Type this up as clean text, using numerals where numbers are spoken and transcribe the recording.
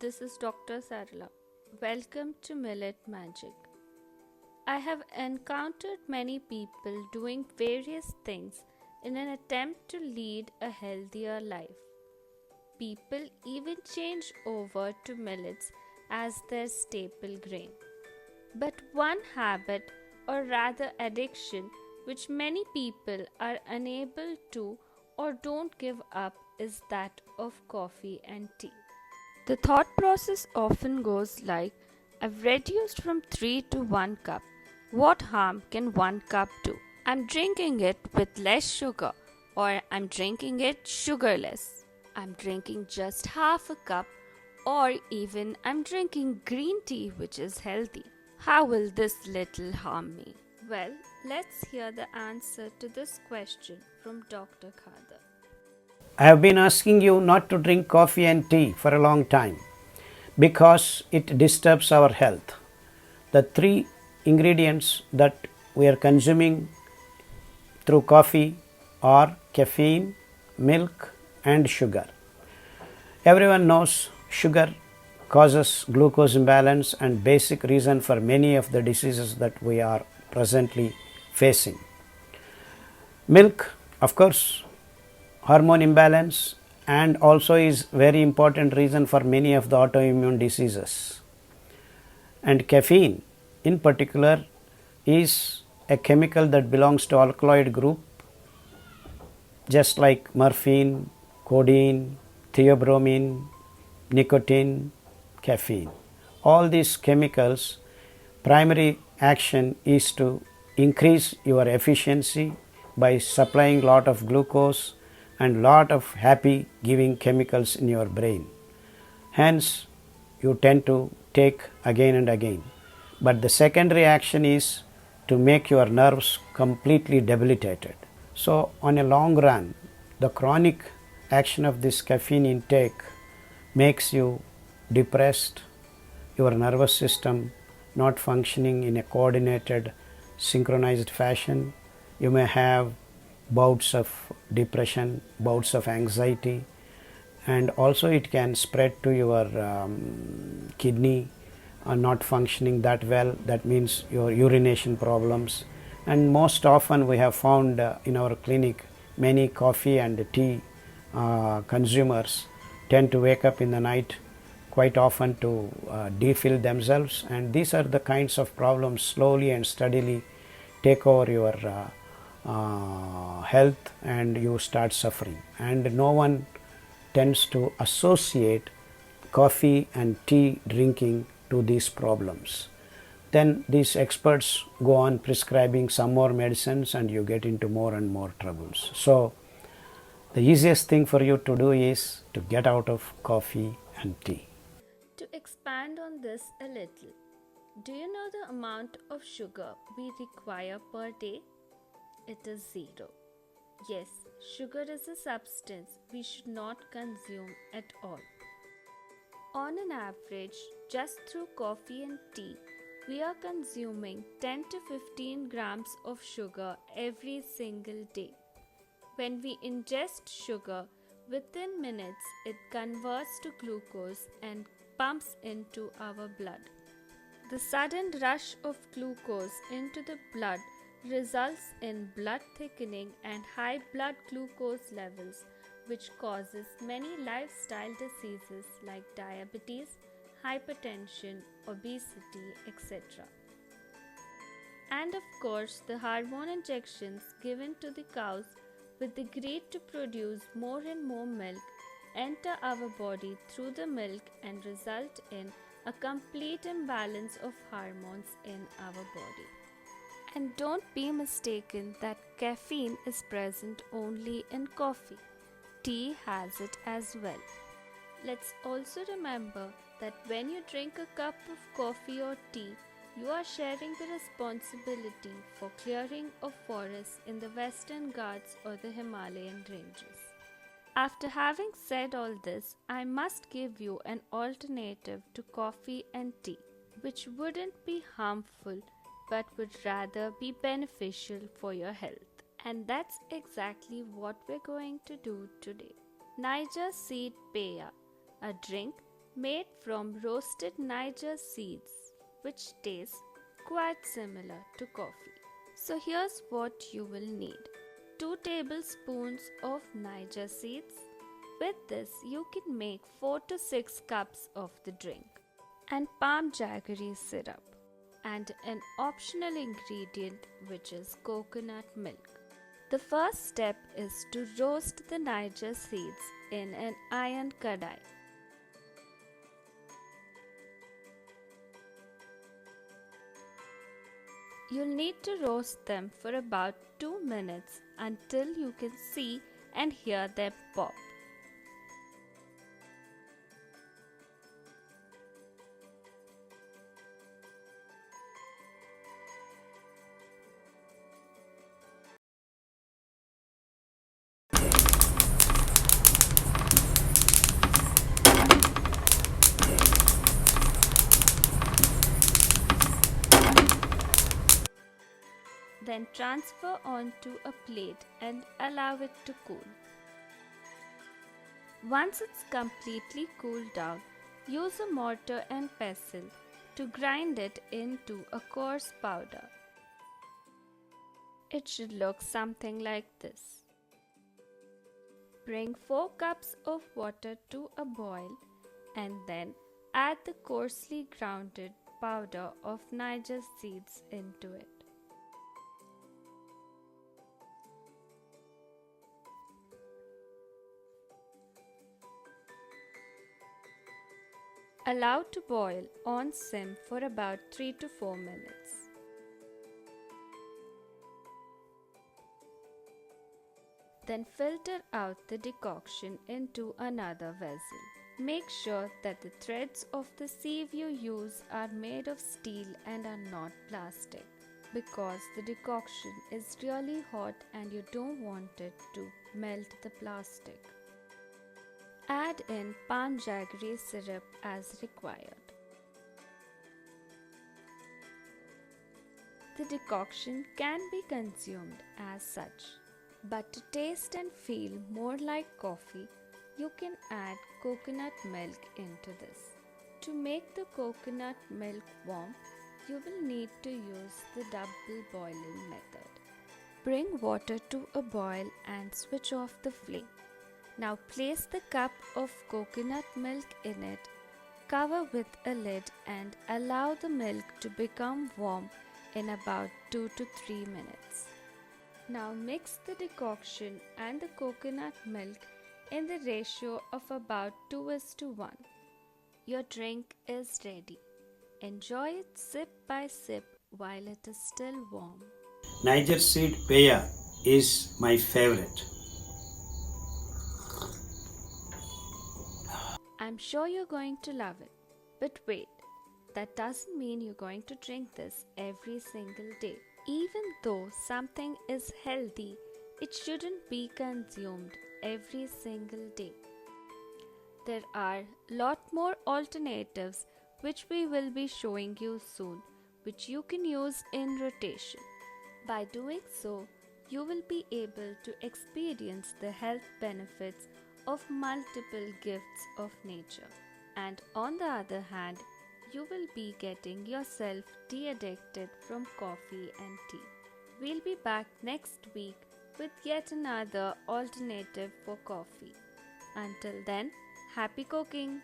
this is Dr. Sarala. Welcome to Millet Magic. I have encountered many people doing various things in an attempt to lead a healthier life. People even change over to millets as their staple grain. But one habit, or rather addiction, which many people are unable to or don't give up is that of coffee and tea. The thought process often goes like, I've reduced from 3 to 1 cup. What harm can 1 cup do? I'm drinking it with less sugar, or I'm drinking it sugarless. I'm drinking just half a cup, or even I'm drinking green tea, which is healthy. How will this little harm me? Well, let's hear the answer to this question from Dr. Khadar. I have been asking you not to drink coffee and tea for a long time because it disturbs our health. The three ingredients that we are consuming through coffee are caffeine, milk, and sugar. Everyone knows sugar causes glucose imbalance and basic reason for many of the diseases that we are presently facing. Milk, of course, hormone imbalance, and also is very important reason for many of the autoimmune diseases. And caffeine in particular is a chemical that belongs to alkaloid group, just like morphine, codeine, theobromine, nicotine, caffeine. All these chemicals primary action is to increase your efficiency by supplying lot of glucose and lot of happy giving chemicals in your brain. Hence, you tend to take again and again. But the secondary action is to make your nerves completely debilitated. So, on a long run, the chronic action of this caffeine intake makes you depressed, your nervous system not functioning in a coordinated, synchronized fashion. You may have bouts of depression, bouts of anxiety, and also it can spread to your kidney not functioning that well. That means your urination problems. And most often we have found in our clinic many coffee and tea consumers tend to wake up in the night quite often to defill themselves, and these are the kinds of problems slowly and steadily take over your health and you start suffering. And no one tends to associate coffee and tea drinking to these problems. Then these experts go on prescribing some more medicines and you get into more and more troubles. So the easiest thing for you to do is to get out of coffee and tea. To expand on this a little, do you know the amount of sugar we require per day? It is 0. Yes, sugar is a substance we should not consume at all. On an average, just through coffee and tea, we are consuming 10 to 15 grams of sugar every single day. When we ingest sugar, within minutes it converts to glucose and pumps into our blood. The sudden rush of glucose into the blood results in blood thickening and high blood glucose levels, which causes many lifestyle diseases like diabetes, hypertension, obesity, etc. And of course, the hormone injections given to the cows with the greed to produce more and more milk enter our body through the milk and result in a complete imbalance of hormones in our body. And don't be mistaken that caffeine is present only in coffee. Tea has it as well. Let's also remember that when you drink a cup of coffee or tea, you are sharing the responsibility for clearing of forests in the Western Ghats or the Himalayan ranges. After having said all this, I must give you an alternative to coffee and tea, which wouldn't be harmful but would rather be beneficial for your health. And that's exactly what we're going to do today. Niger Seed Peya, a drink made from roasted Niger seeds, which taste quite similar to coffee. So here's what you will need. 2 tablespoons of Niger seeds. With this, you can make 4 to 6 cups of the drink. And palm jaggery syrup. And an optional ingredient, which is coconut milk. The first step is to roast the Niger seeds in an iron kadai. You'll need to roast them for about 2 minutes until you can see and hear them pop. Then transfer onto a plate and allow it to cool. Once it's completely cooled down, use a mortar and pestle to grind it into a coarse powder. It should look something like this. Bring 4 cups of water to a boil and then add the coarsely grounded powder of Niger seeds into it. Allow to boil on sim for about 3 to 4 minutes. Then filter out the decoction into another vessel. Make sure that the threads of the sieve you use are made of steel and are not plastic, because the decoction is really hot and you don't want it to melt the plastic. Add in palm jaggery syrup as required. The decoction can be consumed as such, but to taste and feel more like coffee, you can add coconut milk into this. To make the coconut milk warm, you will need to use the double boiling method. Bring water to a boil and switch off the flame. Now place the cup of coconut milk in it, cover with a lid and allow the milk to become warm in about 2 to 3 minutes. Now mix the decoction and the coconut milk in the ratio of about 2:1. Your drink is ready. Enjoy it sip by sip while it is still warm. Niger seed paya is my favorite. I'm sure you're going to love it. But wait, that doesn't mean you're going to drink this every single day. Even though something is healthy, it shouldn't be consumed every single day. There are lot more alternatives which we will be showing you soon, which you can use in rotation. By doing so, you will be able to experience the health benefits of multiple gifts of nature. And on the other hand, you will be getting yourself de-addicted from coffee and tea. We'll be back next week with yet another alternative for coffee. Until then, happy cooking!